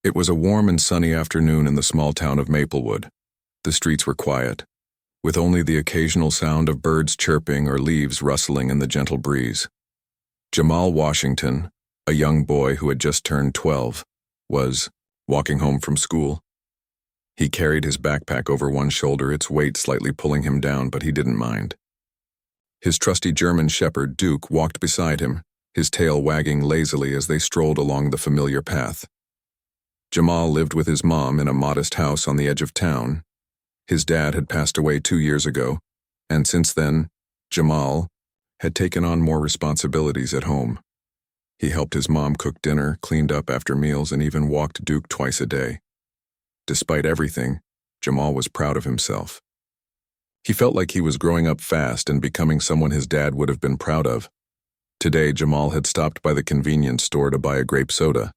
It was a warm and sunny afternoon in the small town of Maplewood. The streets were quiet, with only the occasional sound of birds chirping or leaves rustling in the gentle breeze. Jamal Washington, a young boy who had just turned 12, was walking home from school. He carried his backpack over one shoulder, its weight slightly pulling him down, but he didn't mind. His trusty German shepherd, Duke, walked beside him, his tail wagging lazily as they strolled along the familiar path. Jamal lived with his mom in a modest house on the edge of town. His dad had passed away 2 years ago, and since then, Jamal had taken on more responsibilities at home. He helped his mom cook dinner, cleaned up after meals, and even walked Duke twice a day. Despite everything, Jamal was proud of himself. He felt like he was growing up fast and becoming someone his dad would have been proud of. Today, Jamal had stopped by the convenience store to buy a grape soda.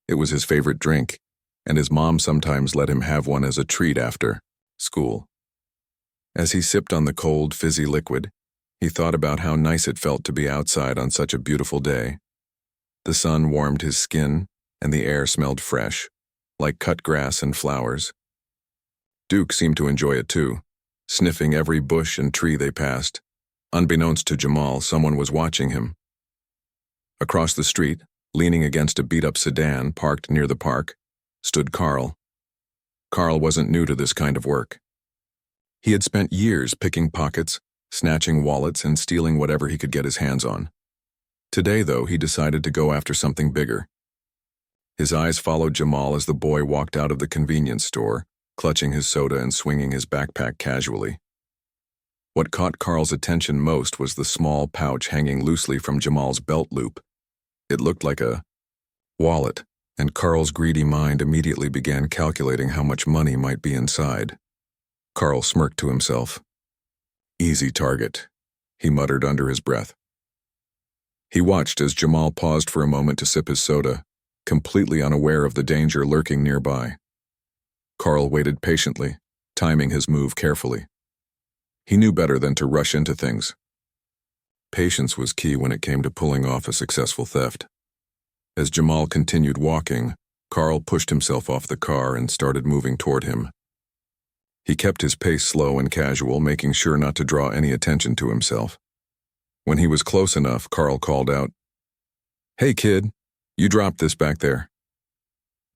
It was his favorite drink, and his mom sometimes let him have one as a treat after school. As he sipped on the cold, fizzy liquid, he thought about how nice it felt to be outside on such a beautiful day. The sun warmed his skin, and the air smelled fresh, like cut grass and flowers. Duke seemed to enjoy it too, sniffing every bush and tree they passed. Unbeknownst to Jamal, someone was watching him. Across the street, leaning against a beat-up sedan parked near the park, stood Carl. Carl wasn't new to this kind of work. He had spent years picking pockets, snatching wallets, and stealing whatever he could get his hands on. Today, though, he decided to go after something bigger. His eyes followed Jamal as the boy walked out of the convenience store, clutching his soda and swinging his backpack casually. What caught Carl's attention most was the small pouch hanging loosely from Jamal's belt loop. It looked like a wallet, and Carl's greedy mind immediately began calculating how much money might be inside. Carl smirked to himself. "Easy target," he muttered under his breath. He watched as Jamal paused for a moment to sip his soda, completely unaware of the danger lurking nearby. Carl waited patiently, timing his move carefully. He knew better than to rush into things. Patience was key when it came to pulling off a successful theft. As Jamal continued walking, Carl pushed himself off the car and started moving toward him. He kept his pace slow and casual, making sure not to draw any attention to himself. When he was close enough, Carl called out, "Hey kid, you dropped this back there."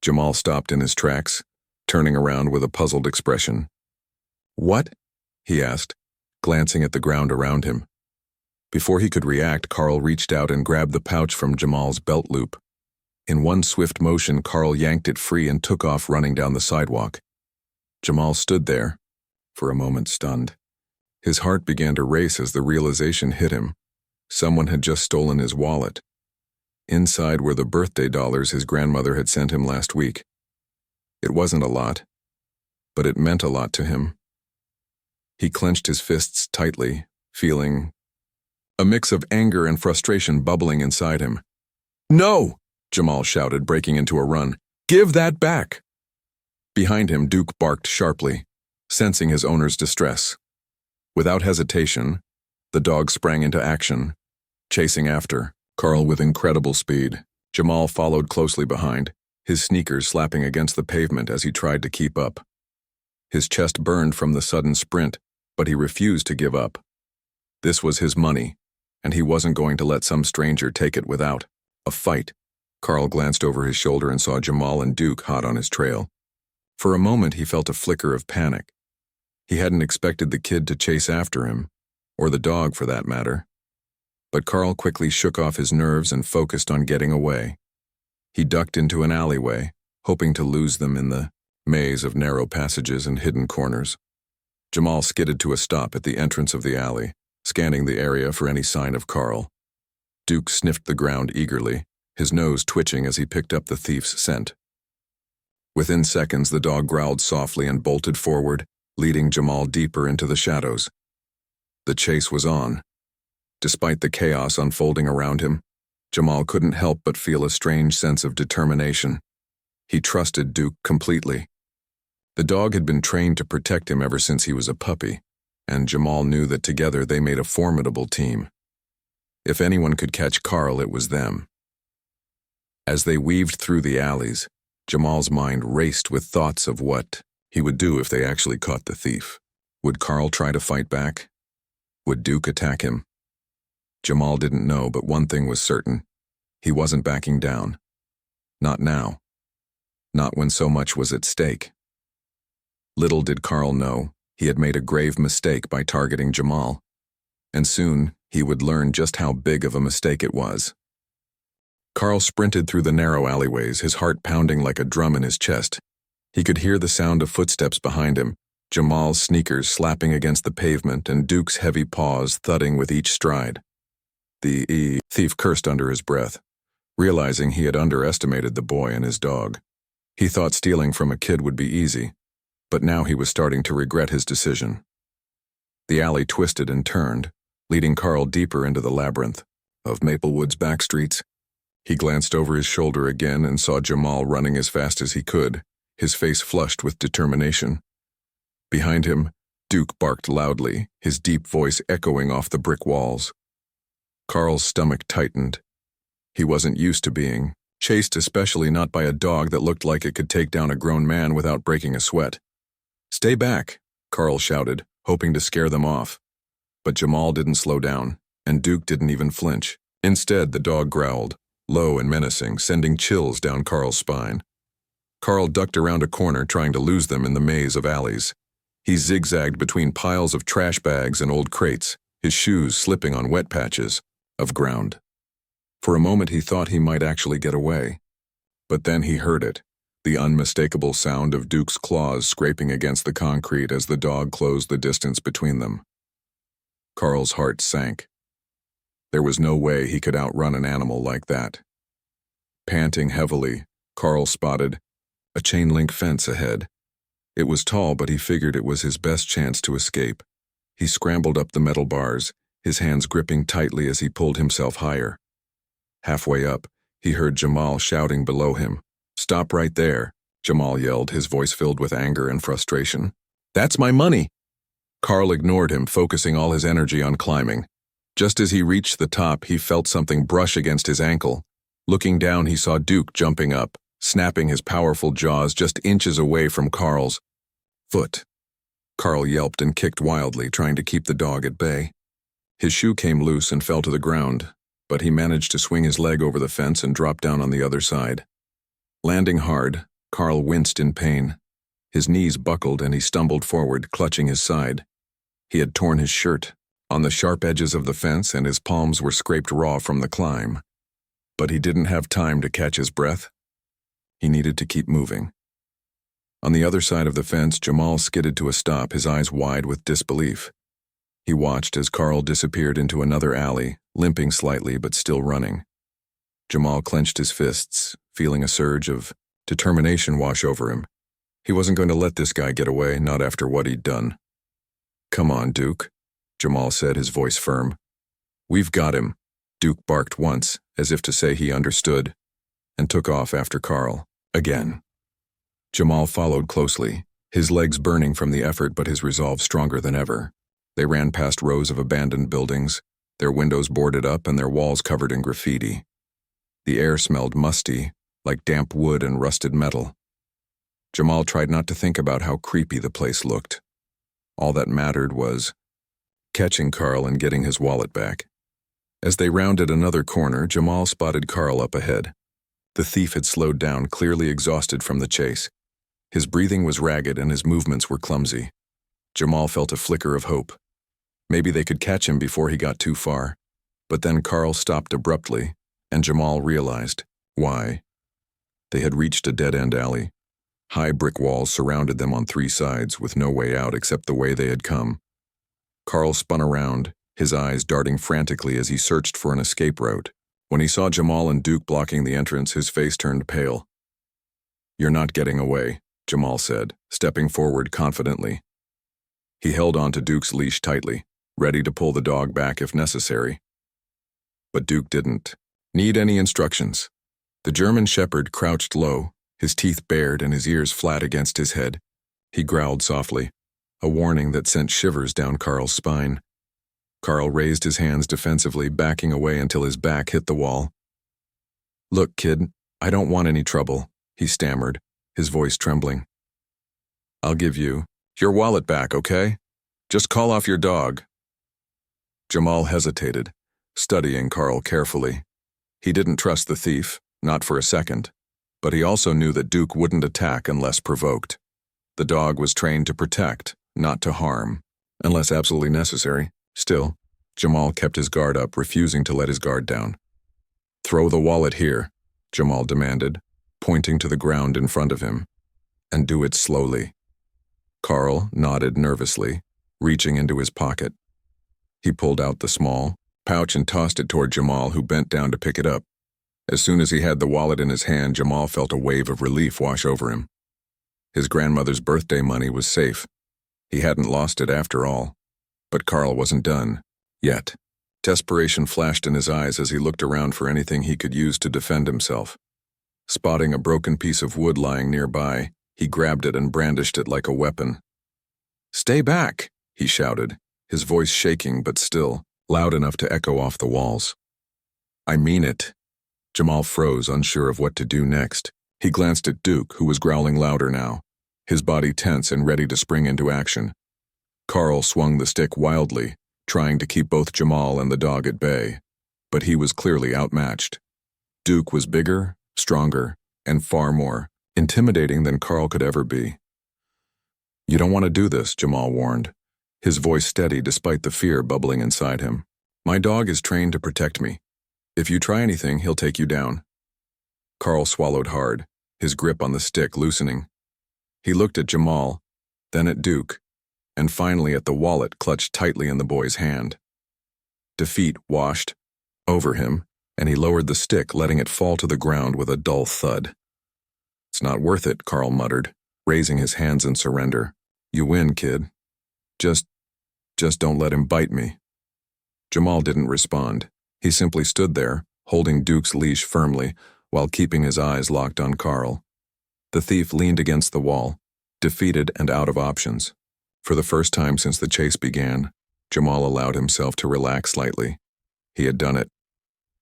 Jamal stopped in his tracks, turning around with a puzzled expression. "What?" he asked, glancing at the ground around him. Before he could react, Carl reached out and grabbed the pouch from Jamal's belt loop. In one swift motion, Carl yanked it free and took off running down the sidewalk. Jamal stood there, for a moment stunned. His heart began to race as the realization hit him. Someone had just stolen his wallet. Inside were the birthday dollars his grandmother had sent him last week. It wasn't a lot, but it meant a lot to him. He clenched his fists tightly, feeling a mix of anger and frustration bubbling inside him. "No!" Jamal shouted, breaking into a run. "Give that back!" Behind him, Duke barked sharply, sensing his owner's distress. Without hesitation, the dog sprang into action, chasing after Carl with incredible speed. Jamal followed closely behind, his sneakers slapping against the pavement as he tried to keep up. His chest burned from the sudden sprint, but he refused to give up. This was his money, and he wasn't going to let some stranger take it without a fight. Carl glanced over his shoulder and saw Jamal and Duke hot on his trail. For a moment, he felt a flicker of panic. He hadn't expected the kid to chase after him, or the dog for that matter. But Carl quickly shook off his nerves and focused on getting away. He ducked into an alleyway, hoping to lose them in the maze of narrow passages and hidden corners. Jamal skidded to a stop at the entrance of the alley, scanning the area for any sign of Carl. Duke sniffed the ground eagerly, his nose twitching as he picked up the thief's scent. Within seconds, the dog growled softly and bolted forward, leading Jamal deeper into the shadows. The chase was on. Despite the chaos unfolding around him, Jamal couldn't help but feel a strange sense of determination. He trusted Duke completely. The dog had been trained to protect him ever since he was a puppy, and Jamal knew that together they made a formidable team. If anyone could catch Carl, it was them. As they weaved through the alleys, Jamal's mind raced with thoughts of what he would do if they actually caught the thief. Would Carl try to fight back? Would Duke attack him? Jamal didn't know, but one thing was certain. He wasn't backing down. Not now. Not when so much was at stake. Little did Carl know, he had made a grave mistake by targeting Jamal. And soon, he would learn just how big of a mistake it was. Carl sprinted through the narrow alleyways, his heart pounding like a drum in his chest. He could hear the sound of footsteps behind him, Jamal's sneakers slapping against the pavement and Duke's heavy paws thudding with each stride. The thief cursed under his breath, realizing he had underestimated the boy and his dog. He thought stealing from a kid would be easy, but now he was starting to regret his decision. The alley twisted and turned, leading Carl deeper into the labyrinth of Maplewood's back streets. He glanced over his shoulder again and saw Jamal running as fast as he could, his face flushed with determination. Behind him, Duke barked loudly, his deep voice echoing off the brick walls. Carl's stomach tightened. He wasn't used to being chased, especially not by a dog that looked like it could take down a grown man without breaking a sweat. "Stay back," Carl shouted, hoping to scare them off. But Jamal didn't slow down, and Duke didn't even flinch. Instead, the dog growled, low and menacing, sending chills down Carl's spine. Carl ducked around a corner, trying to lose them in the maze of alleys. He zigzagged between piles of trash bags and old crates, his shoes slipping on wet patches of ground. For a moment he thought he might actually get away. But then he heard it, the unmistakable sound of Duke's claws scraping against the concrete as the dog closed the distance between them. Carl's heart sank. There was no way he could outrun an animal like that. Panting heavily, Carl spotted a chain-link fence ahead. It was tall, but he figured it was his best chance to escape. He scrambled up the metal bars, his hands gripping tightly as he pulled himself higher. Halfway up, he heard Jamal shouting below him. "Stop right there," Jamal yelled, his voice filled with anger and frustration. "That's my money!" Carl ignored him, focusing all his energy on climbing. Just as he reached the top, he felt something brush against his ankle. Looking down, he saw Duke jumping up, snapping his powerful jaws just inches away from Carl's foot. Carl yelped and kicked wildly, trying to keep the dog at bay. His shoe came loose and fell to the ground, but he managed to swing his leg over the fence and drop down on the other side. Landing hard, Carl winced in pain. His knees buckled and he stumbled forward, clutching his side. He had torn his shirt on the sharp edges of the fence, and his palms were scraped raw from the climb. But he didn't have time to catch his breath. He needed to keep moving. On the other side of the fence, Jamal skidded to a stop, his eyes wide with disbelief. He watched as Carl disappeared into another alley, limping slightly but still running. Jamal clenched his fists, feeling a surge of determination wash over him. He wasn't going to let this guy get away, not after what he'd done. "Come on, Duke," Jamal said, his voice firm. "We've got him." Duke barked once, as if to say he understood, and took off after Carl, again. Jamal followed closely, his legs burning from the effort but his resolve stronger than ever. They ran past rows of abandoned buildings, their windows boarded up and their walls covered in graffiti. The air smelled musty, like damp wood and rusted metal. Jamal tried not to think about how creepy the place looked. All that mattered was catching Carl and getting his wallet back. As they rounded another corner, Jamal spotted Carl up ahead. The thief had slowed down, clearly exhausted from the chase. His breathing was ragged and his movements were clumsy. Jamal felt a flicker of hope. Maybe they could catch him before he got too far. But then Carl stopped abruptly, and Jamal realized why. They had reached a dead-end alley. High brick walls surrounded them on three sides, with no way out except the way they had come. Carl spun around, his eyes darting frantically as he searched for an escape route. When he saw Jamal and Duke blocking the entrance, his face turned pale. "You're not getting away," Jamal said, stepping forward confidently. He held on to Duke's leash tightly, ready to pull the dog back if necessary. But Duke didn't need any instructions. The German shepherd crouched low, his teeth bared and his ears flat against his head. He growled softly, a warning that sent shivers down Carl's spine. Carl raised his hands defensively, backing away until his back hit the wall. "Look, kid, I don't want any trouble," he stammered, his voice trembling. "I'll give you your wallet back, okay? Just call off your dog." Jamal hesitated, studying Carl carefully. He didn't trust the thief, not for a second, but he also knew that Duke wouldn't attack unless provoked. The dog was trained to protect, not to harm, unless absolutely necessary. Still, Jamal kept his guard up, refusing to let his guard down. "Throw the wallet here," Jamal demanded, pointing to the ground in front of him. "And do it slowly." Carl nodded nervously, reaching into his pocket. He pulled out the small pouch and tossed it toward Jamal, who bent down to pick it up. As soon as he had the wallet in his hand, Jamal felt a wave of relief wash over him. His grandmother's birthday money was safe. He hadn't lost it after all. But Carl wasn't done. Yet. Desperation flashed in his eyes as he looked around for anything he could use to defend himself. Spotting a broken piece of wood lying nearby, he grabbed it and brandished it like a weapon. "Stay back!" he shouted, his voice shaking but still loud enough to echo off the walls. "I mean it." Jamal froze, unsure of what to do next. He glanced at Duke, who was growling louder now, his body tense and ready to spring into action. Carl swung the stick wildly, trying to keep both Jamal and the dog at bay, but he was clearly outmatched. Duke was bigger, stronger, and far more intimidating than Carl could ever be. "You don't want to do this," Jamal warned, his voice steady despite the fear bubbling inside him. "My dog is trained to protect me. If you try anything, he'll take you down." Carl swallowed hard, his grip on the stick loosening. He looked at Jamal, then at Duke, and finally at the wallet clutched tightly in the boy's hand. Defeat washed over him, and he lowered the stick, letting it fall to the ground with a dull thud. "It's not worth it," Carl muttered, raising his hands in surrender. "You win, kid. Just don't let him bite me." Jamal didn't respond. He simply stood there, holding Duke's leash firmly, while keeping his eyes locked on Carl. The thief leaned against the wall, defeated and out of options. For the first time since the chase began, Jamal allowed himself to relax slightly. He had done it.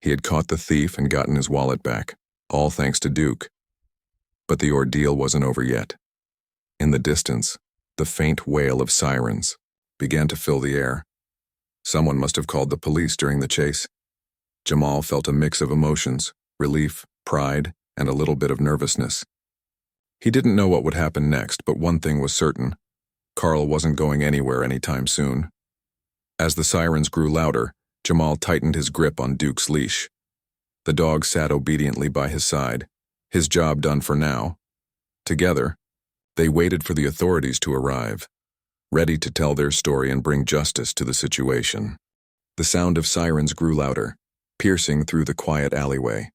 He had caught the thief and gotten his wallet back, all thanks to Duke. But the ordeal wasn't over yet. In the distance, the faint wail of sirens began to fill the air. Someone must have called the police during the chase. Jamal felt a mix of emotions, relief, pride, and a little bit of nervousness. He didn't know what would happen next, but one thing was certain. Carl wasn't going anywhere anytime soon. As the sirens grew louder, Jamal tightened his grip on Duke's leash. The dog sat obediently by his side, his job done for now. Together, they waited for the authorities to arrive, ready to tell their story and bring justice to the situation. The sound of sirens grew louder, piercing through the quiet alleyway.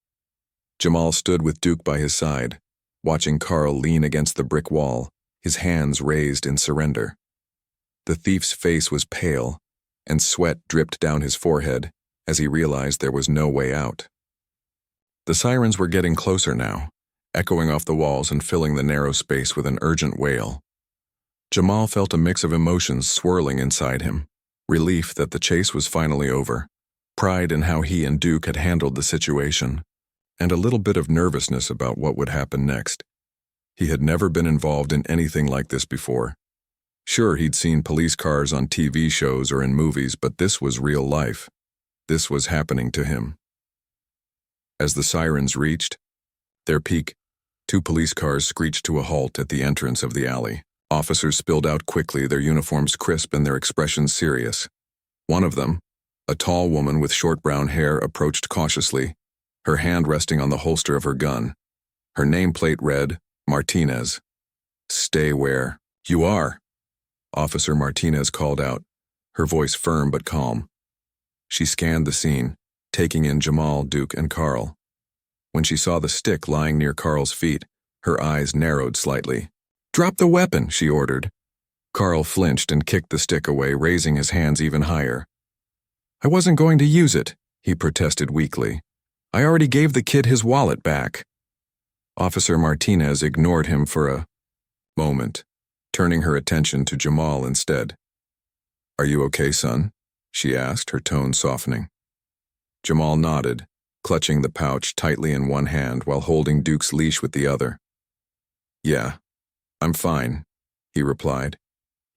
Jamal stood with Duke by his side, watching Carl lean against the brick wall, his hands raised in surrender. The thief's face was pale, and sweat dripped down his forehead as he realized there was no way out. The sirens were getting closer now, echoing off the walls and filling the narrow space with an urgent wail. Jamal felt a mix of emotions swirling inside him: relief that the chase was finally over, pride in how he and Duke had handled the situation, and a little bit of nervousness about what would happen next. He had never been involved in anything like this before. Sure, he'd seen police cars on TV shows or in movies, but this was real life. This was happening to him. As the sirens reached their peak, 2 police cars screeched to a halt at the entrance of the alley. Officers spilled out quickly, their uniforms crisp and their expressions serious. One of them, a tall woman with short brown hair, approached cautiously, her hand resting on the holster of her gun. Her nameplate read, Martinez. "Stay where you are," Officer Martinez called out, her voice firm but calm. She scanned the scene, taking in Jamal, Duke, and Carl. When she saw the stick lying near Carl's feet, her eyes narrowed slightly. "Drop the weapon," she ordered. Carl flinched and kicked the stick away, raising his hands even higher. "I wasn't going to use it," he protested weakly. "I already gave the kid his wallet back." Officer Martinez ignored him for a moment, turning her attention to Jamal instead. "Are you okay, son?" she asked, her tone softening. Jamal nodded, clutching the pouch tightly in one hand while holding Duke's leash with the other. Yeah, I'm fine, he replied.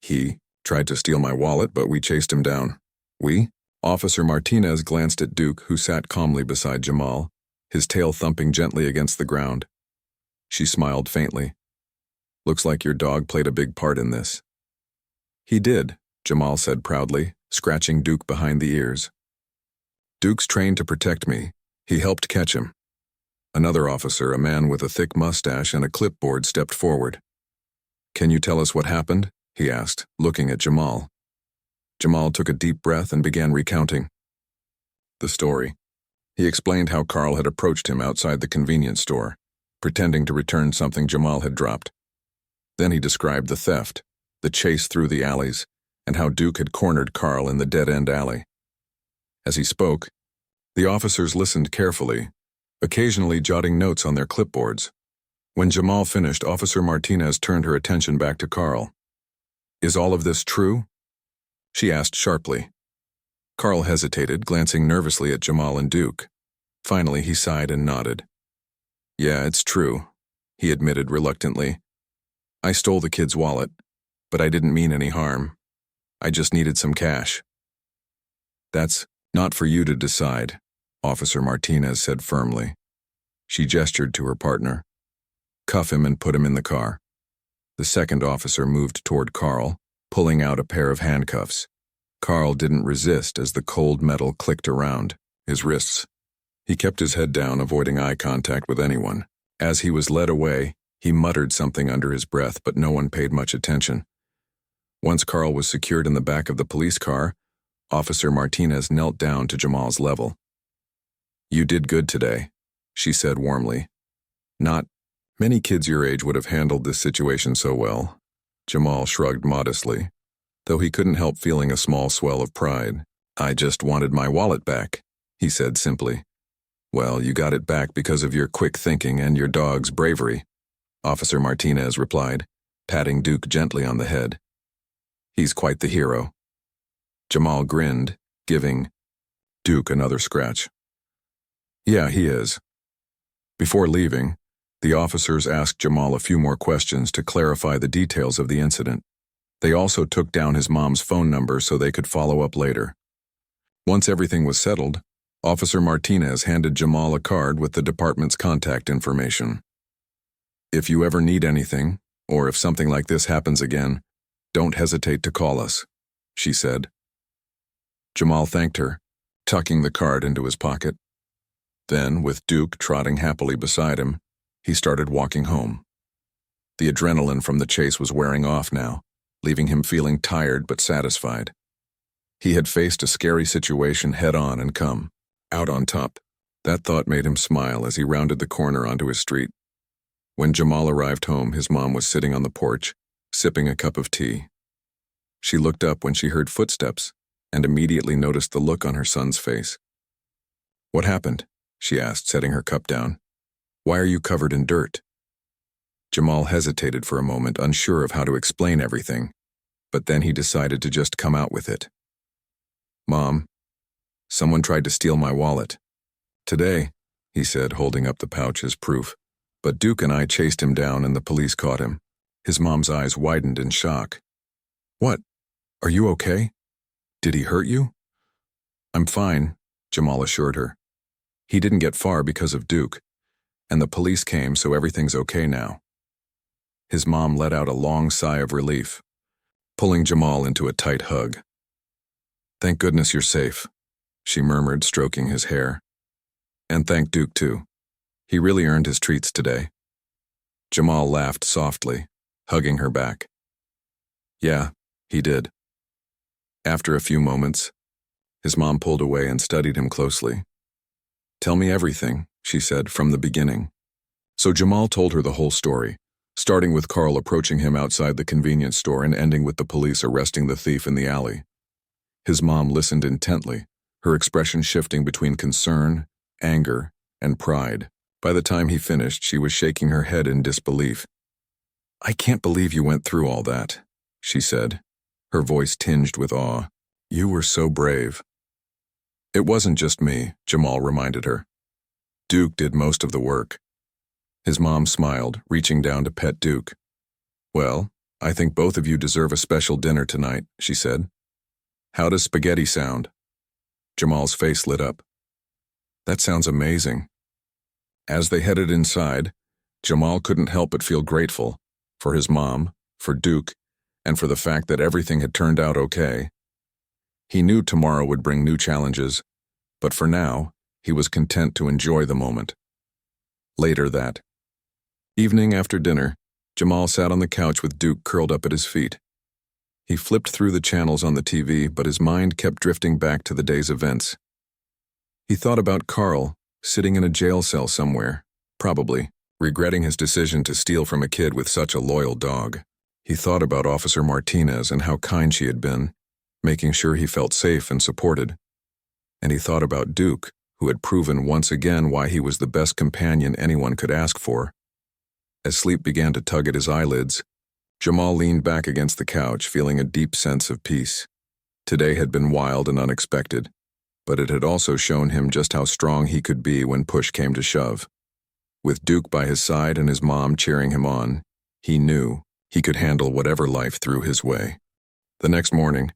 He tried to steal my wallet, but we chased him down. We? Officer Martinez glanced at Duke, who sat calmly beside Jamal, his tail thumping gently against the ground. She smiled faintly. Looks like your dog played a big part in this. He did, Jamal said proudly, scratching Duke behind the ears. Duke's trained to protect me. He helped catch him. Another officer, a man with a thick mustache and a clipboard, stepped forward. Can you tell us what happened? He asked, looking at Jamal. Jamal took a deep breath and began recounting the story. He explained how Carl had approached him outside the convenience store, pretending to return something Jamal had dropped. Then he described the theft, the chase through the alleys, and how Duke had cornered Carl in the dead-end alley. As he spoke, the officers listened carefully, occasionally jotting notes on their clipboards. When Jamal finished, Officer Martinez turned her attention back to Carl. Is all of this true? She asked sharply. Carl hesitated, glancing nervously at Jamal and Duke. Finally, he sighed and nodded. Yeah, it's true, he admitted reluctantly. I stole the kid's wallet, but I didn't mean any harm. I just needed some cash. That's not for you to decide, Officer Martinez said firmly. She gestured to her partner. Cuff him and put him in the car. The second officer moved toward Carl, pulling out a pair of handcuffs. Carl didn't resist as the cold metal clicked around his wrists. He kept his head down, avoiding eye contact with anyone. As he was led away, he muttered something under his breath, but no one paid much attention. Once Carl was secured in the back of the police car, Officer Martinez knelt down to Jamal's level. You did good today, she said warmly. Not many kids your age would have handled this situation so well. Jamal shrugged modestly, though he couldn't help feeling a small swell of pride. I just wanted my wallet back, he said simply. Well, you got it back because of your quick thinking and your dog's bravery, Officer Martinez replied, patting Duke gently on the head. He's quite the hero. Jamal grinned, giving Duke another scratch. Yeah, he is. Before leaving, the officers asked Jamal a few more questions to clarify the details of the incident. They also took down his mom's phone number so they could follow up later. Once everything was settled, Officer Martinez handed Jamal a card with the department's contact information. If you ever need anything, or if something like this happens again, don't hesitate to call us, she said. Jamal thanked her, tucking the card into his pocket. Then, with Duke trotting happily beside him, he started walking home. The adrenaline from the chase was wearing off now, leaving him feeling tired but satisfied. He had faced a scary situation head-on and come out on top. That thought made him smile as he rounded the corner onto his street. When Jamal arrived home, his mom was sitting on the porch, sipping a cup of tea. She looked up when she heard footsteps and immediately noticed the look on her son's face. What happened? She asked, setting her cup down. Why are you covered in dirt? Jamal hesitated for a moment, unsure of how to explain everything, but then he decided to just come out with it. Mom, someone tried to steal my wallet. Today, he said, holding up the pouch as proof, but Duke and I chased him down and the police caught him. His mom's eyes widened in shock. What? Are you okay? Did he hurt you? I'm fine, Jamal assured her. He didn't get far because of Duke, and the police came, so everything's okay now. His mom let out a long sigh of relief, pulling Jamal into a tight hug. Thank goodness you're safe, she murmured, stroking his hair. And thank Duke, too. He really earned his treats today. Jamal laughed softly, hugging her back. Yeah, he did. After a few moments, his mom pulled away and studied him closely. Tell me everything, she said, from the beginning. So Jamal told her the whole story, starting with Carl approaching him outside the convenience store and ending with the police arresting the thief in the alley. His mom listened intently, her expression shifting between concern, anger, and pride. By the time he finished, she was shaking her head in disbelief. I can't believe you went through all that, she said, her voice tinged with awe. You were so brave. It wasn't just me, Jamal reminded her. Duke did most of the work. His mom smiled, reaching down to pet Duke. "Well, I think both of you deserve a special dinner tonight," she said. "How does spaghetti sound?" Jamal's face lit up. "That sounds amazing." As they headed inside, Jamal couldn't help but feel grateful for his mom, for Duke, and for the fact that everything had turned out okay. He knew tomorrow would bring new challenges, but for now, he was content to enjoy the moment. Later that evening after dinner, Jamal sat on the couch with Duke curled up at his feet. He flipped through the channels on the TV, but his mind kept drifting back to the day's events. He thought about Carl, sitting in a jail cell somewhere, probably, regretting his decision to steal from a kid with such a loyal dog. He thought about Officer Martinez and how kind she had been, making sure he felt safe and supported. And he thought about Duke, who had proven once again why he was the best companion anyone could ask for. As sleep began to tug at his eyelids, Jamal leaned back against the couch, feeling a deep sense of peace. Today had been wild and unexpected, but it had also shown him just how strong he could be when push came to shove. With Duke by his side and his mom cheering him on, he knew he could handle whatever life threw his way. The next morning,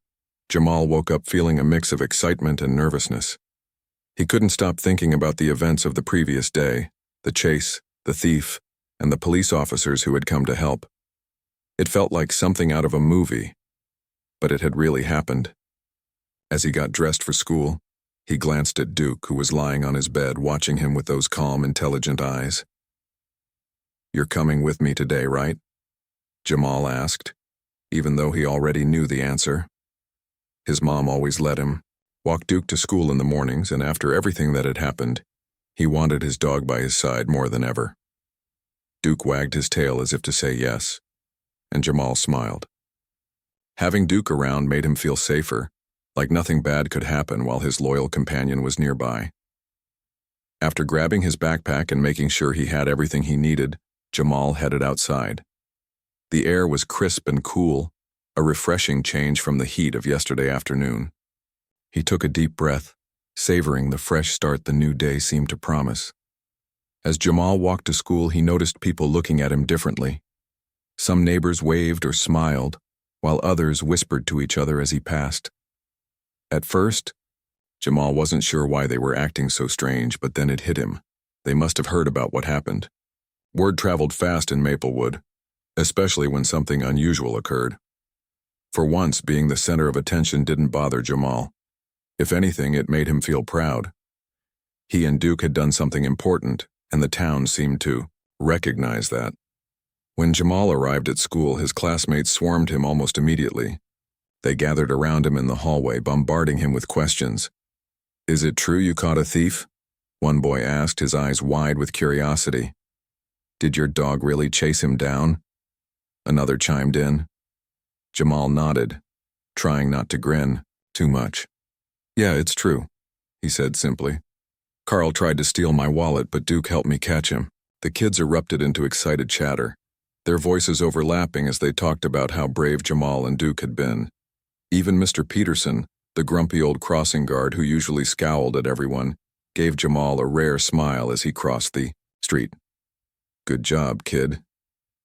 Jamal woke up feeling a mix of excitement and nervousness. He couldn't stop thinking about the events of the previous day, the chase, the thief, and the police officers who had come to help. It felt like something out of a movie, but it had really happened. As he got dressed for school, he glanced at Duke, who was lying on his bed watching him with those calm, intelligent eyes. "You're coming with me today, right?" Jamal asked, even though he already knew the answer. His mom always let him walk Duke to school in the mornings, and after everything that had happened, he wanted his dog by his side more than ever. Duke wagged his tail as if to say yes, and Jamal smiled. Having Duke around made him feel safer, like nothing bad could happen while his loyal companion was nearby. After grabbing his backpack and making sure he had everything he needed, Jamal headed outside. The air was crisp and cool, a refreshing change from the heat of yesterday afternoon. He took a deep breath, savoring the fresh start the new day seemed to promise. As Jamal walked to school, he noticed people looking at him differently. Some neighbors waved or smiled, while others whispered to each other as he passed. At first, Jamal wasn't sure why they were acting so strange, but then it hit him. They must have heard about what happened. Word traveled fast in Maplewood, especially when something unusual occurred. For once, being the center of attention didn't bother Jamal. If anything, it made him feel proud. He and Duke had done something important, and the town seemed to recognize that. When Jamal arrived at school, his classmates swarmed him almost immediately. They gathered around him in the hallway, bombarding him with questions. "Is it true you caught a thief?" one boy asked, his eyes wide with curiosity. "Did your dog really chase him down?" Another chimed in. Jamal nodded, trying not to grin too much. "Yeah, it's true," he said simply. "Carl tried to steal my wallet, but Duke helped me catch him." The kids erupted into excited chatter, their voices overlapping as they talked about how brave Jamal and Duke had been. Even Mr. Peterson, the grumpy old crossing guard who usually scowled at everyone, gave Jamal a rare smile as he crossed the street. "Good job, kid,"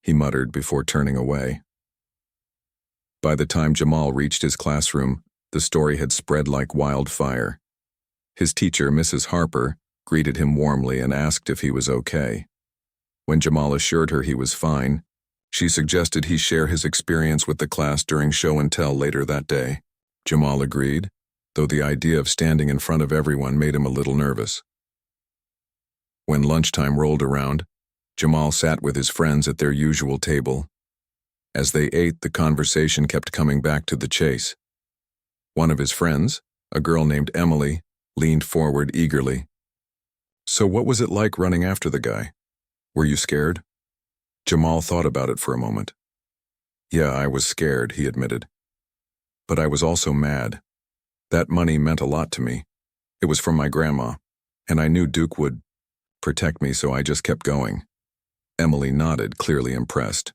he muttered before turning away. By the time Jamal reached his classroom, the story had spread like wildfire. His teacher, Mrs. Harper, greeted him warmly and asked if he was okay. When Jamal assured her he was fine, she suggested he share his experience with the class during show and tell later that day. Jamal agreed, though the idea of standing in front of everyone made him a little nervous. When lunchtime rolled around, Jamal sat with his friends at their usual table. As they ate, the conversation kept coming back to the chase. One of his friends, a girl named Emily, leaned forward eagerly. "So what was it like running after the guy? Were you scared?" Jamal thought about it for a moment. "Yeah, I was scared," he admitted. "But I was also mad. That money meant a lot to me. It was from my grandma, and I knew Duke would protect me, so I just kept going." Emily nodded, clearly impressed.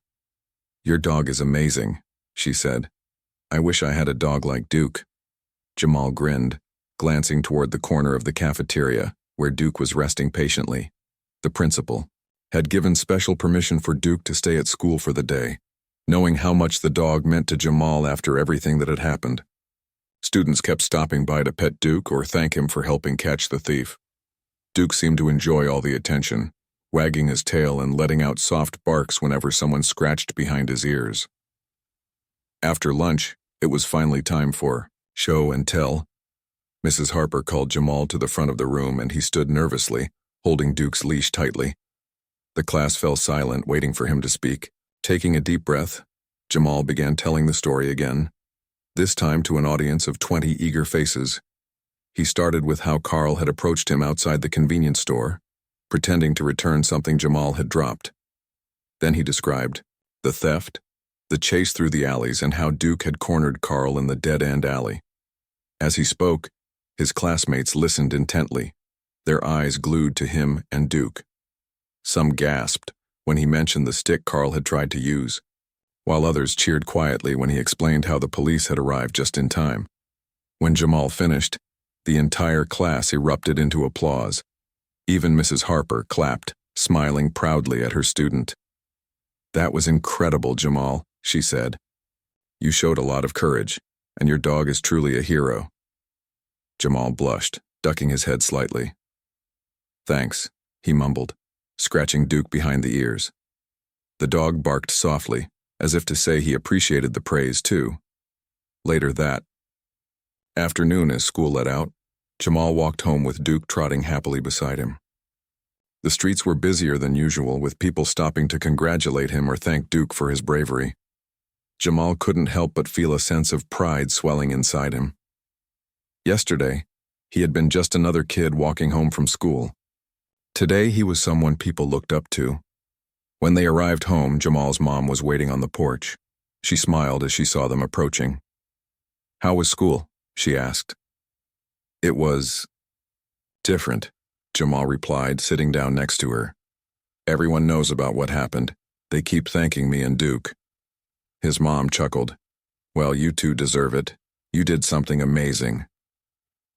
"Your dog is amazing," she said. "I wish I had a dog like Duke." Jamal grinned, glancing toward the corner of the cafeteria, where Duke was resting patiently. The principal, had given special permission for Duke to stay at school for the day, knowing how much the dog meant to Jamal after everything that had happened. Students kept stopping by to pet Duke or thank him for helping catch the thief. Duke seemed to enjoy all the attention, wagging his tail and letting out soft barks whenever someone scratched behind his ears. After lunch, it was finally time for show and tell. Mrs. Harper called Jamal to the front of the room and he stood nervously, holding Duke's leash tightly. The class fell silent, waiting for him to speak. Taking a deep breath, Jamal began telling the story again, this time to an audience of 20 eager faces. He started with how Carl had approached him outside the convenience store, pretending to return something Jamal had dropped. Then he described the theft, the chase through the alleys, and how Duke had cornered Carl in the dead-end alley. As he spoke, his classmates listened intently, their eyes glued to him and Duke. Some gasped when he mentioned the stick Carl had tried to use, while others cheered quietly when he explained how the police had arrived just in time. When Jamal finished, the entire class erupted into applause. Even Mrs. Harper clapped, smiling proudly at her student. "That was incredible, Jamal," she said. "You showed a lot of courage, and your dog is truly a hero." Jamal blushed, ducking his head slightly. "Thanks," he mumbled, scratching Duke behind the ears. The dog barked softly, as if to say he appreciated the praise too. Later that afternoon, as school let out, Jamal walked home with Duke trotting happily beside him. The streets were busier than usual, with people stopping to congratulate him or thank Duke for his bravery. Jamal couldn't help but feel a sense of pride swelling inside him. Yesterday, he had been just another kid walking home from school. Today, he was someone people looked up to. When they arrived home, Jamal's mom was waiting on the porch. She smiled as she saw them approaching. "How was school?" she asked. "It was different," Jamal replied, sitting down next to her. "Everyone knows about what happened. They keep thanking me and Duke." His mom chuckled. "Well, you two deserve it. You did something amazing."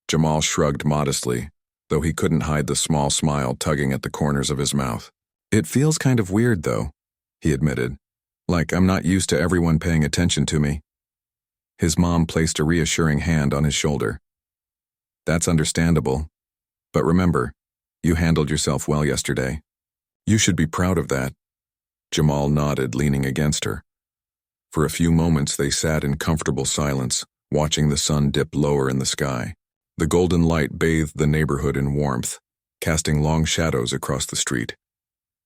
Jamal shrugged modestly, though he couldn't hide the small smile tugging at the corners of his mouth. "It feels kind of weird, though," he admitted. "Like I'm not used to everyone paying attention to me." His mom placed a reassuring hand on his shoulder. "That's understandable. But remember, you handled yourself well yesterday. You should be proud of that." Jamal nodded, leaning against her. For a few moments they sat in comfortable silence, watching the sun dip lower in the sky. The golden light bathed the neighborhood in warmth, casting long shadows across the street.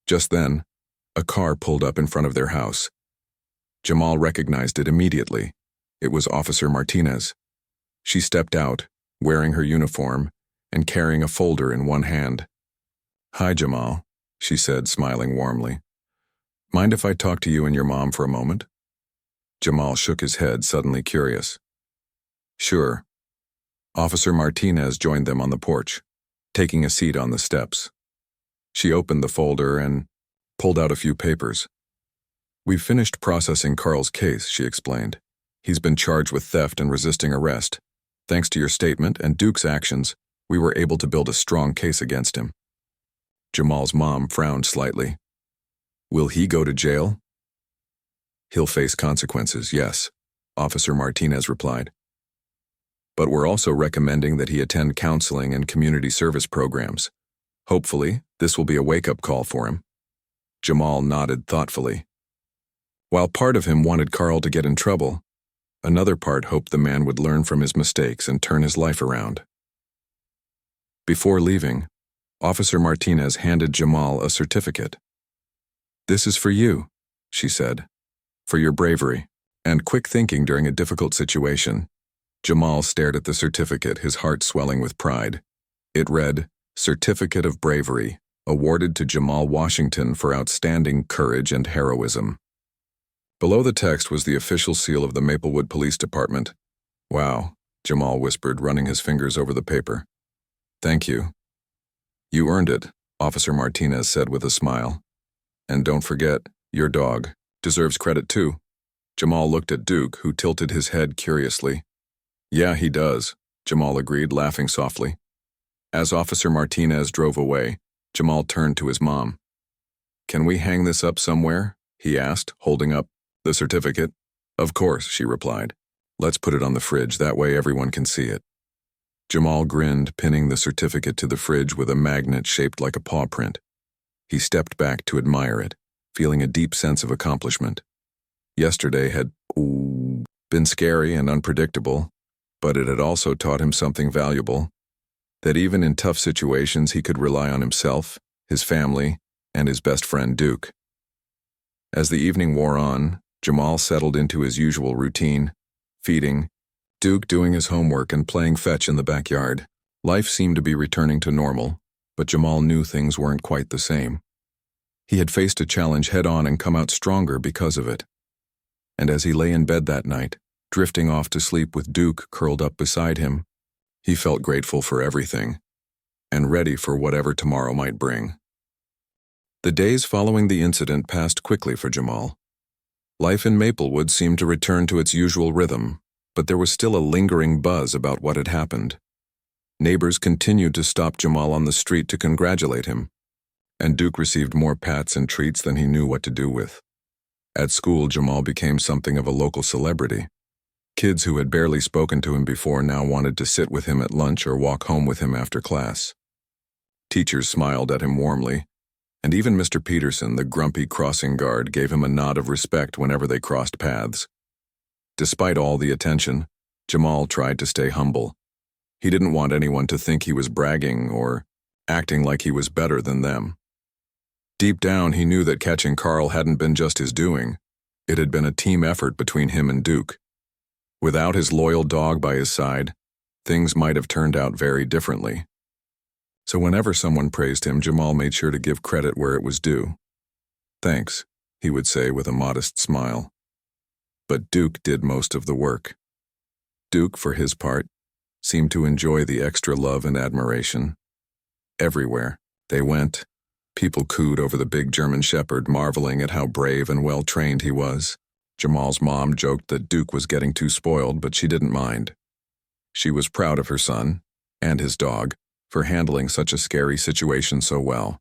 Just then, a car pulled up in front of their house. Jamal recognized it immediately. It was Officer Martinez. She stepped out, wearing her uniform and carrying a folder in one hand. "Hi, Jamal," she said, smiling warmly. "Mind if I talk to you and your mom for a moment?" Jamal shook his head, suddenly curious. "Sure." Officer Martinez joined them on the porch, taking a seat on the steps. She opened the folder and pulled out a few papers. "We've finished processing Carl's case," she explained. "He's been charged with theft and resisting arrest. Thanks to your statement and Duke's actions, we were able to build a strong case against him." Jamal's mom frowned slightly. "Will he go to jail?" "He'll face consequences, yes," Officer Martinez replied. "But we're also recommending that he attend counseling and community service programs. Hopefully, this will be a wake-up call for him." Jamal nodded thoughtfully. While part of him wanted Carl to get in trouble, another part hoped the man would learn from his mistakes and turn his life around. Before leaving, Officer Martinez handed Jamal a certificate. "This is for you," she said, "for your bravery and quick thinking during a difficult situation." Jamal stared at the certificate, his heart swelling with pride. It read, "Certificate of Bravery, awarded to Jamal Washington for outstanding courage and heroism." Below the text was the official seal of the Maplewood Police Department. "Wow," Jamal whispered, running his fingers over the paper. "Thank you." "You earned it," Officer Martinez said with a smile. "And don't forget, your dog deserves credit too." Jamal looked at Duke, who tilted his head curiously. "Yeah, he does," Jamal agreed, laughing softly. As Officer Martinez drove away, Jamal turned to his mom. "Can we hang this up somewhere?" he asked, holding up the certificate. "Of course," she replied. "Let's put it on the fridge, that way everyone can see it." Jamal grinned, pinning the certificate to the fridge with a magnet shaped like a paw print. He stepped back to admire it, feeling a deep sense of accomplishment. Yesterday had been scary and unpredictable, but it had also taught him something valuable, that even in tough situations he could rely on himself, his family, and his best friend Duke. As the evening wore on, Jamal settled into his usual routine, feeding, Duke doing his homework and playing fetch in the backyard. Life seemed to be returning to normal, but Jamal knew things weren't quite the same. He had faced a challenge head-on and come out stronger because of it. And as he lay in bed that night, drifting off to sleep with Duke curled up beside him, he felt grateful for everything, and ready for whatever tomorrow might bring. The days following the incident passed quickly for Jamal. Life in Maplewood seemed to return to its usual rhythm, but there was still a lingering buzz about what had happened. Neighbors continued to stop Jamal on the street to congratulate him, and Duke received more pats and treats than he knew what to do with. At school, Jamal became something of a local celebrity. Kids who had barely spoken to him before now wanted to sit with him at lunch or walk home with him after class. Teachers smiled at him warmly, and even Mr. Peterson, the grumpy crossing guard, gave him a nod of respect whenever they crossed paths. Despite all the attention, Jamal tried to stay humble. He didn't want anyone to think he was bragging or acting like he was better than them. Deep down, he knew that catching Carl hadn't been just his doing. It had been a team effort between him and Duke. Without his loyal dog by his side, things might have turned out very differently. So whenever someone praised him, Jamal made sure to give credit where it was due. "Thanks," he would say with a modest smile. But Duke did most of the work. Duke, for his part, seemed to enjoy the extra love and admiration. Everywhere they went, people cooed over the big German shepherd, marveling at how brave and well-trained he was. Jamal's mom joked that Duke was getting too spoiled, but she didn't mind. She was proud of her son, and his dog, for handling such a scary situation so well.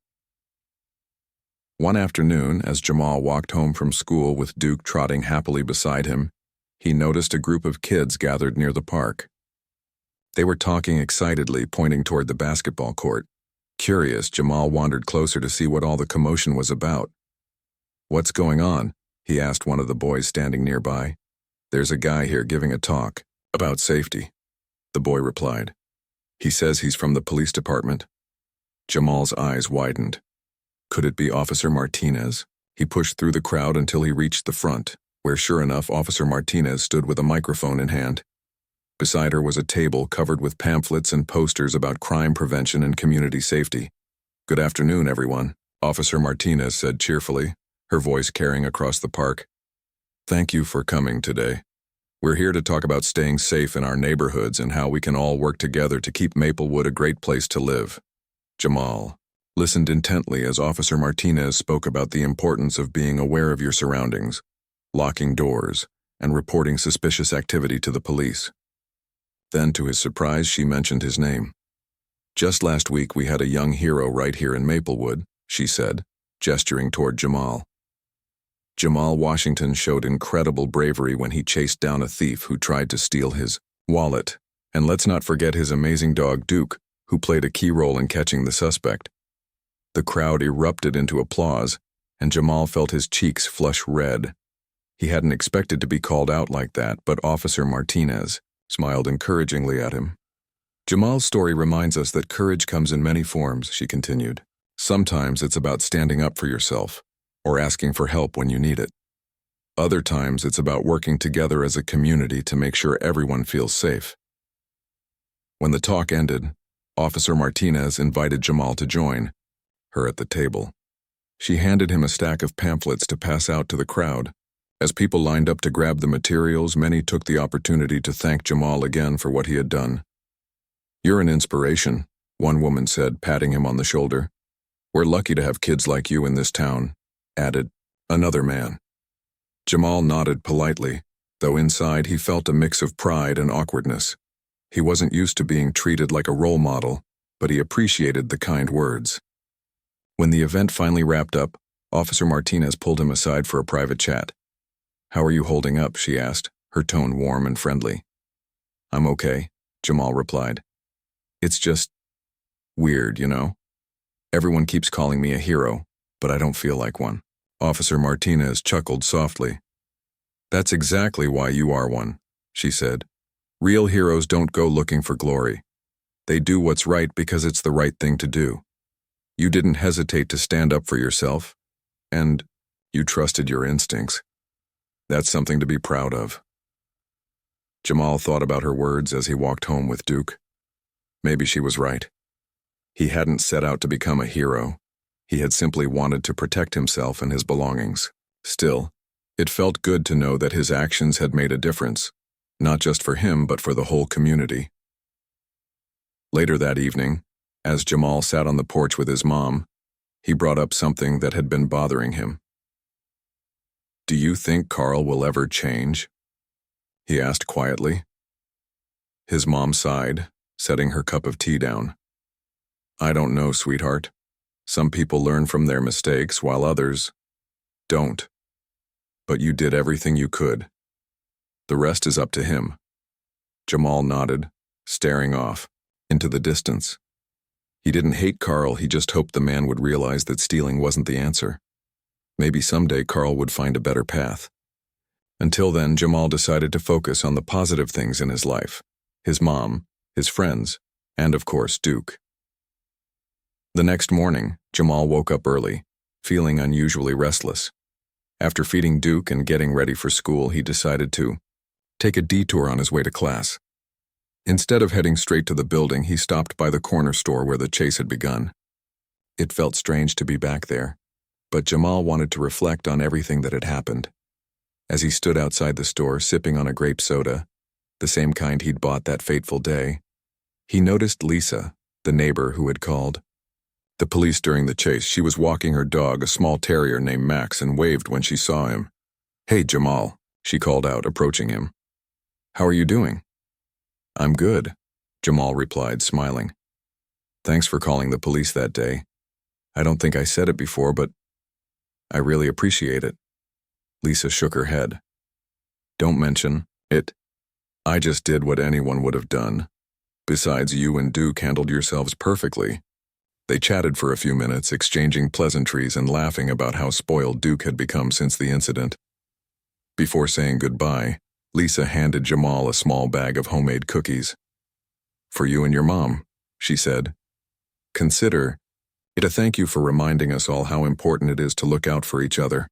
One afternoon, as Jamal walked home from school with Duke trotting happily beside him, he noticed a group of kids gathered near the park. They were talking excitedly, pointing toward the basketball court. Curious, Jamal wandered closer to see what all the commotion was about. "What's going on?" he asked one of the boys standing nearby. "There's a guy here giving a talk about safety," the boy replied. "He says he's from the police department." Jamal's eyes widened. Could it be Officer Martinez? He pushed through the crowd until he reached the front, where sure enough Officer Martinez stood with a microphone in hand. Beside her was a table covered with pamphlets and posters about crime prevention and community safety. "Good afternoon, everyone," Officer Martinez said cheerfully, her voice carrying across the park. "Thank you for coming today. We're here to talk about staying safe in our neighborhoods and how we can all work together to keep Maplewood a great place to live." Jamal listened intently as Officer Martinez spoke about the importance of being aware of your surroundings, locking doors, and reporting suspicious activity to the police. Then, to his surprise, she mentioned his name. "Just last week we had a young hero right here in Maplewood," she said, gesturing toward Jamal. Jamal Washington showed incredible bravery when he chased down a thief who tried to steal his wallet. And let's not forget his amazing dog Duke, who played a key role in catching the suspect. The crowd erupted into applause, and Jamal felt his cheeks flush red. He hadn't expected to be called out like that, but Officer Martinez smiled encouragingly at him. "Jamal's story reminds us that courage comes in many forms," she continued. "Sometimes it's about standing up for yourself, or asking for help when you need it. Other times it's about working together as a community to make sure everyone feels safe." When the talk ended, Officer Martinez invited Jamal to join her at the table. She handed him a stack of pamphlets to pass out to the crowd. As people lined up to grab the materials, many took the opportunity to thank Jamal again for what he had done. "You're an inspiration," one woman said, patting him on the shoulder. "We're lucky to have kids like you in this town," added another man. Jamal nodded politely, though inside he felt a mix of pride and awkwardness. He wasn't used to being treated like a role model, but he appreciated the kind words. When the event finally wrapped up, Officer Martinez pulled him aside for a private chat. "How are you holding up?" she asked, her tone warm and friendly. "I'm okay," Jamal replied. "It's just weird, you know? Everyone keeps calling me a hero, but I don't feel like one." Officer Martinez chuckled softly. "That's exactly why you are one," she said. "Real heroes don't go looking for glory. They do what's right because it's the right thing to do. You didn't hesitate to stand up for yourself, and you trusted your instincts. That's something to be proud of." Jamal thought about her words as he walked home with Duke. Maybe she was right. He hadn't set out to become a hero. He had simply wanted to protect himself and his belongings. Still, it felt good to know that his actions had made a difference, not just for him but for the whole community. Later that evening, as Jamal sat on the porch with his mom, he brought up something that had been bothering him. "Do you think Carl will ever change?" he asked quietly. His mom sighed, setting her cup of tea down. "I don't know, sweetheart. Some people learn from their mistakes while others don't. But you did everything you could. The rest is up to him." Jamal nodded, staring off into the distance. He didn't hate Carl, he just hoped the man would realize that stealing wasn't the answer. Maybe someday Carl would find a better path. Until then, Jamal decided to focus on the positive things in his life: his mom, his friends, and of course, Duke. The next morning, Jamal woke up early, feeling unusually restless. After feeding Duke and getting ready for school, he decided to take a detour on his way to class. Instead of heading straight to the building, he stopped by the corner store where the chase had begun. It felt strange to be back there, but Jamal wanted to reflect on everything that had happened. As he stood outside the store, sipping on a grape soda, the same kind he'd bought that fateful day, he noticed Lisa, the neighbor who had called the police during the chase. She was walking her dog, a small terrier named Max, and waved when she saw him. "Hey, Jamal," she called out, approaching him. "How are you doing?" "I'm good," Jamal replied, smiling. "Thanks for calling the police that day. I don't think I said it before, but I really appreciate it." Lisa shook her head. "Don't mention it. I just did what anyone would have done. Besides, you and Duke handled yourselves perfectly." They chatted for a few minutes, exchanging pleasantries and laughing about how spoiled Duke had become since the incident. Before saying goodbye, Lisa handed Jamal a small bag of homemade cookies. "For you and your mom," she said. "Consider it a thank you for reminding us all how important it is to look out for each other."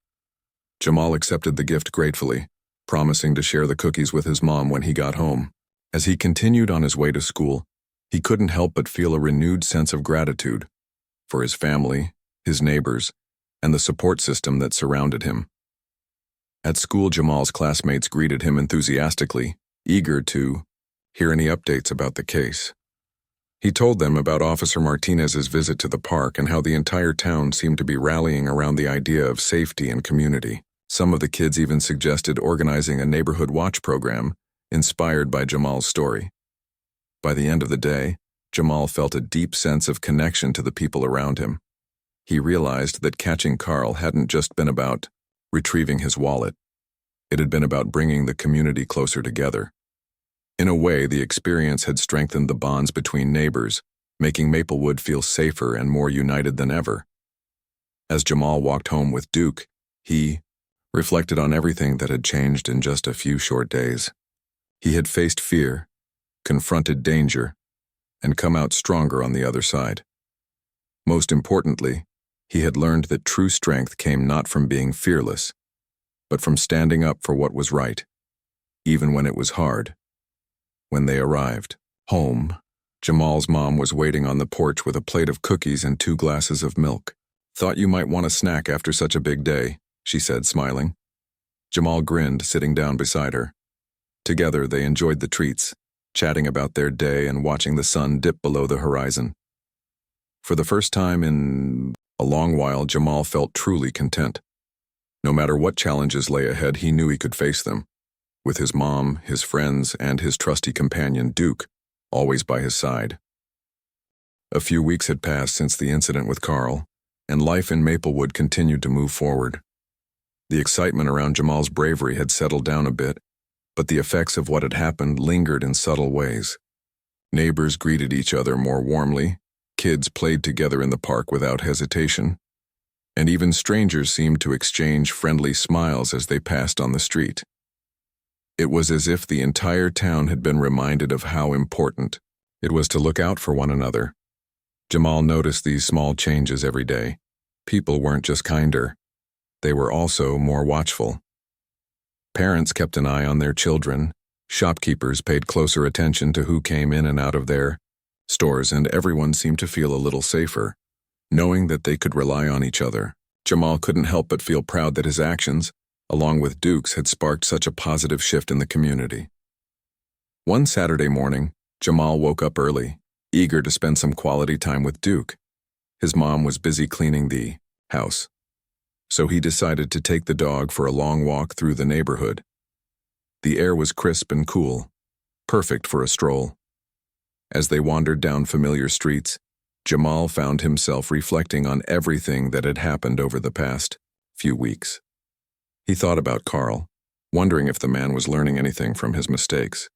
Jamal accepted the gift gratefully, promising to share the cookies with his mom when he got home. As he continued on his way to school, he couldn't help but feel a renewed sense of gratitude for his family, his neighbors, and the support system that surrounded him. At school, Jamal's classmates greeted him enthusiastically, eager to hear any updates about the case. He told them about Officer Martinez's visit to the park and how the entire town seemed to be rallying around the idea of safety and community. Some of the kids even suggested organizing a neighborhood watch program inspired by Jamal's story. By the end of the day, Jamal felt a deep sense of connection to the people around him. He realized that catching Carl hadn't just been about retrieving his wallet. It had been about bringing the community closer together. In a way, the experience had strengthened the bonds between neighbors, making Maplewood feel safer and more united than ever. As Jamal walked home with Duke, he reflected on everything that had changed in just a few short days. He had faced fear, confronted danger, and come out stronger on the other side. Most importantly, he had learned that true strength came not from being fearless, but from standing up for what was right, even when it was hard. When they arrived home, Jamal's mom was waiting on the porch with a plate of cookies and 2 glasses of milk. "Thought you might want a snack after such a big day," she said, smiling. Jamal grinned, sitting down beside her. Together, they enjoyed the treats, chatting about their day and watching the sun dip below the horizon. For the first time in a long while, Jamal felt truly content. No matter what challenges lay ahead, he knew he could face them, with his mom, his friends, and his trusty companion, Duke, always by his side. A few weeks had passed since the incident with Carl, and life in Maplewood continued to move forward. The excitement around Jamal's bravery had settled down a bit, but the effects of what had happened lingered in subtle ways. Neighbors greeted each other more warmly, kids played together in the park without hesitation, and even strangers seemed to exchange friendly smiles as they passed on the street. It was as if the entire town had been reminded of how important it was to look out for one another. Jamal noticed these small changes every day. People weren't just kinder, they were also more watchful. Parents kept an eye on their children, shopkeepers paid closer attention to who came in and out of their stores, and everyone seemed to feel a little safer, knowing that they could rely on each other. Jamal couldn't help but feel proud that his actions, along with Duke's, had sparked such a positive shift in the community. One Saturday morning, Jamal woke up early, eager to spend some quality time with Duke. His mom was busy cleaning the house, so he decided to take the dog for a long walk through the neighborhood. The air was crisp and cool, perfect for a stroll. As they wandered down familiar streets, Jamal found himself reflecting on everything that had happened over the past few weeks. He thought about Carl, wondering if the man was learning anything from his mistakes.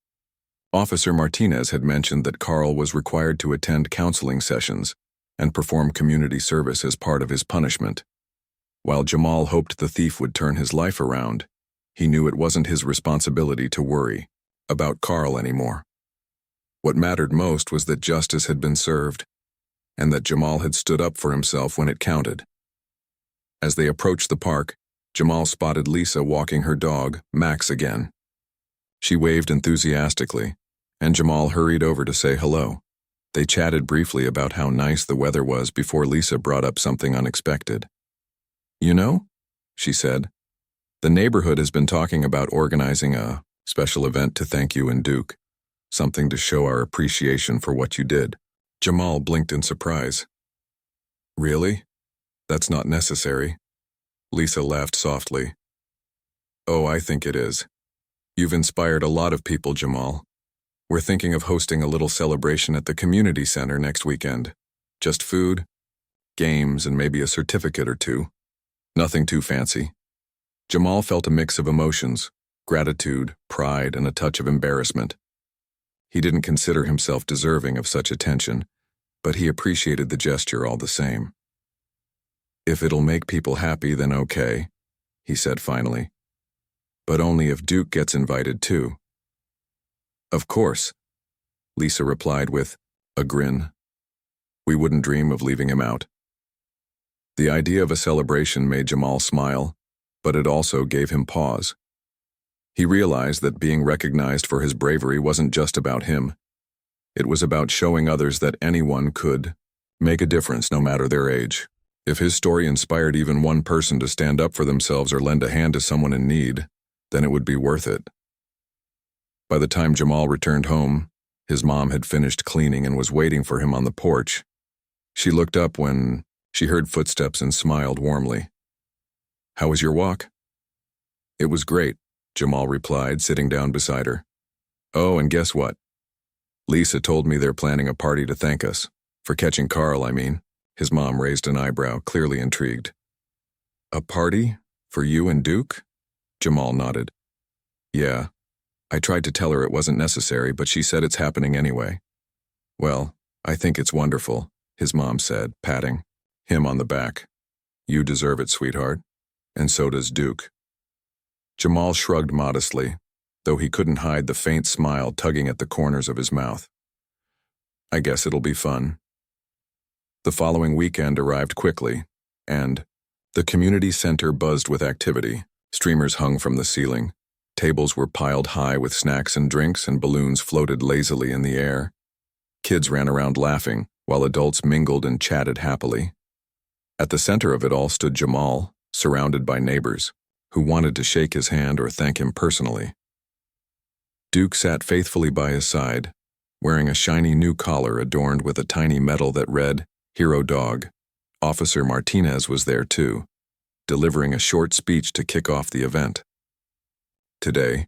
Officer Martinez had mentioned that Carl was required to attend counseling sessions and perform community service as part of his punishment. While Jamal hoped the thief would turn his life around, he knew it wasn't his responsibility to worry about Carl anymore. What mattered most was that justice had been served, and that Jamal had stood up for himself when it counted. As they approached the park, Jamal spotted Lisa walking her dog, Max, again. She waved enthusiastically, and Jamal hurried over to say hello. They chatted briefly about how nice the weather was before Lisa brought up something unexpected. "You know," she said, "the neighborhood has been talking about organizing a special event to thank you and Duke, something to show our appreciation for what you did." Jamal blinked in surprise. "Really? That's not necessary." Lisa laughed softly. "Oh, I think it is. You've inspired a lot of people, Jamal. We're thinking of hosting a little celebration at the community center next weekend. Just food, games, and maybe a certificate or two. Nothing too fancy." Jamal felt a mix of emotions, gratitude, pride, and a touch of embarrassment. He didn't consider himself deserving of such attention, but he appreciated the gesture all the same. "If it'll make people happy, then okay," he said finally. "But only if Duke gets invited too." "Of course," Lisa replied with a grin. "We wouldn't dream of leaving him out." The idea of a celebration made Jamal smile, but it also gave him pause. He realized that being recognized for his bravery wasn't just about him. It was about showing others that anyone could make a difference no matter their age. If his story inspired even one person to stand up for themselves or lend a hand to someone in need, then it would be worth it. By the time Jamal returned home, his mom had finished cleaning and was waiting for him on the porch. She looked up when she heard footsteps and smiled warmly. "How was your walk?" "It was great," Jamal replied, sitting down beside her. "Oh, and guess what? Lisa told me they're planning a party to thank us. For catching Carl, I mean." His mom raised an eyebrow, clearly intrigued. "A party? For you and Duke?" Jamal nodded. "Yeah. I tried to tell her it wasn't necessary, but she said it's happening anyway." "Well, I think it's wonderful," his mom said, patting him on the back. "You deserve it, sweetheart. And so does Duke." Jamal shrugged modestly, though he couldn't hide the faint smile tugging at the corners of his mouth. "I guess it'll be fun." The following weekend arrived quickly, and the community center buzzed with activity. Streamers hung from the ceiling. Tables were piled high with snacks and drinks, and balloons floated lazily in the air. Kids ran around laughing, while adults mingled and chatted happily. At the center of it all stood Jamal, surrounded by neighbors, who wanted to shake his hand or thank him personally. Duke sat faithfully by his side, wearing a shiny new collar adorned with a tiny medal that read, "Hero Dog." Officer Martinez was there too, delivering a short speech to kick off the event. "Today,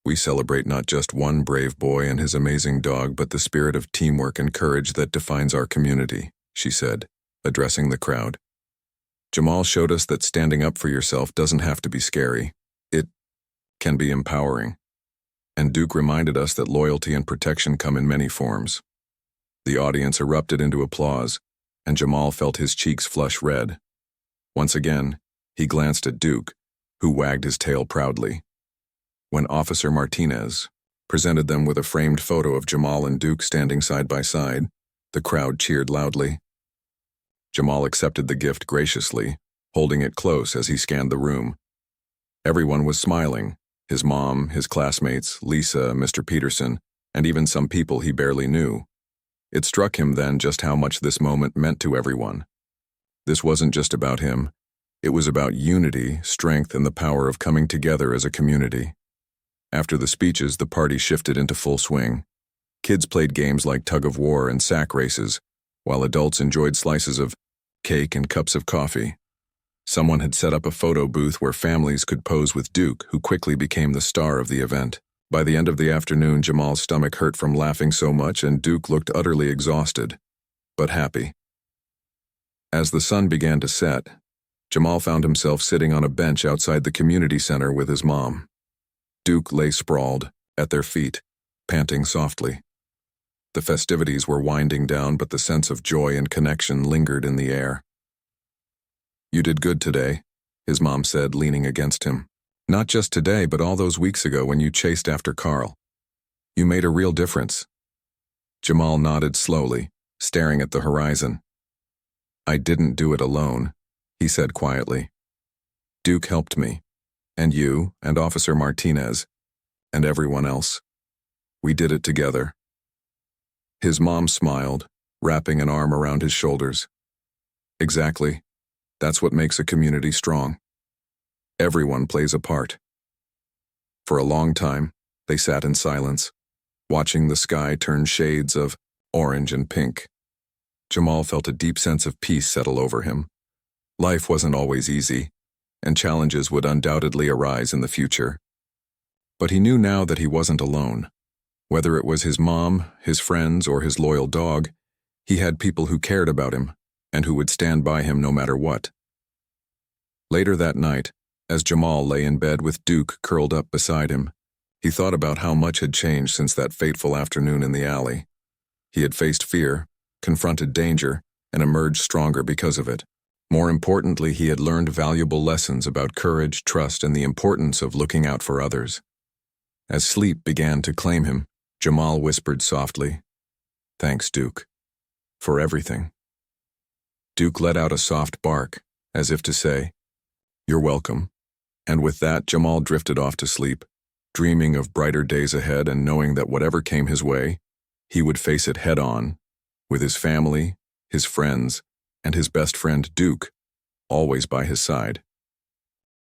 we celebrate not just one brave boy and his amazing dog, but the spirit of teamwork and courage that defines our community," she said, addressing the crowd. Jamal showed us that standing up for yourself doesn't have to be scary. It can be empowering. And Duke reminded us that loyalty and protection come in many forms. The audience erupted into applause, and Jamal felt his cheeks flush red. Once again, he glanced at Duke, who wagged his tail proudly. When Officer Martinez presented them with a framed photo of Jamal and Duke standing side by side, the crowd cheered loudly. Jamal accepted the gift graciously, holding it close as he scanned the room. Everyone was smiling, his mom, his classmates, Lisa, Mr. Peterson, and even some people he barely knew. It struck him then just how much this moment meant to everyone. This wasn't just about him. It was about unity, strength, and the power of coming together as a community. After the speeches, the party shifted into full swing. Kids played games like tug-of-war and sack races, while adults enjoyed slices of cake and cups of coffee. Someone had set up a photo booth where families could pose with Duke, who quickly became the star of the event. By the end of the afternoon, Jamal's stomach hurt from laughing so much, and Duke looked utterly exhausted, but happy. As the sun began to set, Jamal found himself sitting on a bench outside the community center with his mom. Duke lay sprawled at their feet, panting softly. The festivities were winding down, but the sense of joy and connection lingered in the air. "You did good today," his mom said, leaning against him. "Not just today, but all those weeks ago when you chased after Carl. You made a real difference." Jamal nodded slowly, staring at the horizon. "I didn't do it alone," he said quietly. "Duke helped me, and you, and Officer Martinez, and everyone else. We did it together." His mom smiled, wrapping an arm around his shoulders. "Exactly. That's what makes a community strong. Everyone plays a part." For a long time, they sat in silence, watching the sky turn shades of orange and pink. Jamal felt a deep sense of peace settle over him. Life wasn't always easy, and challenges would undoubtedly arise in the future. But he knew now that he wasn't alone. Whether it was his mom, his friends, or his loyal dog, he had people who cared about him and who would stand by him no matter what. Later that night, as Jamal lay in bed with Duke curled up beside him, he thought about how much had changed since that fateful afternoon in the alley. He had faced fear, confronted danger, and emerged stronger because of it. More importantly, he had learned valuable lessons about courage, trust, and the importance of looking out for others. As sleep began to claim him, Jamal whispered softly, "Thanks, Duke, for everything." Duke let out a soft bark, as if to say, "You're welcome." And with that, Jamal drifted off to sleep, dreaming of brighter days ahead and knowing that whatever came his way, he would face it head-on, with his family, his friends, and his best friend Duke, always by his side.